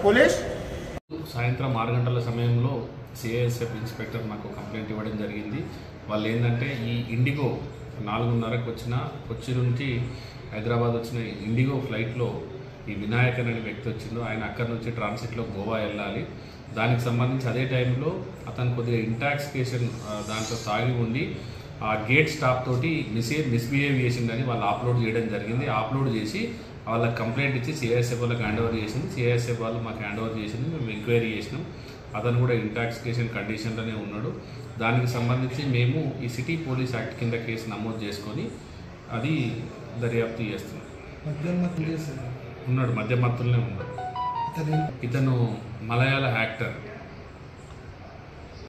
Police సాయంత్రం 6 గంటల సమయంలో సిఐఎస్ఎఫ్ ఇన్స్పెక్టర్ నాకు కంప్లైంట్ ఇవ్వడం జరిగింది. వాళ్ళు ఏంటంటే ఈ ఇండిగో 4:30కు వచ్చిన కొచ్చి నుంచి హైదరాబాద్ వచ్చిన ఇండిగో ఫ్లైట్లో ఈ వినాయకన్ అనే వ్యక్తి వచ్చిందో ఆయన అక్కడి నుంచి ట్రాన్సిట్లో గోవా వెళ్ళాలి. దానికి సంబంధించి అదే టైంలో అతను కొద్దిగా ఇంటాక్సికేషన్ దాంట్లో తాగి ఉండి ఆ గేట్ స్టాప్ తోటి మిస్బిహేవ్ చేసిందని వాళ్ళు అప్లోడ్ చేయడం జరిగింది. అప్లోడ్ చేసి వాళ్ళకి కంప్లైంట్ ఇచ్చి సిఐఎస్ఎఫ్ వాళ్ళకి హ్యాండ్ ఓవర్ చేసింది. సిఐఎస్ఎఫ్ వాళ్ళు మాకు హ్యాండ్ ఓవర్ చేసింది. మేము ఎంక్వైరీ చేసినాం. అతను కూడా ఇంటాక్సికేషన్ కండిషన్లోనే ఉన్నాడు. దానికి సంబంధించి మేము ఈ సిటీ పోలీస్ యాక్ట్ కింద కేసు నమోదు చేసుకొని అది దర్యాప్తు చేస్తున్నాం. ఉన్నాడు, మధ్య మత్తులనే ఉన్నాడు. ఇతను మలయాళ యాక్టర్.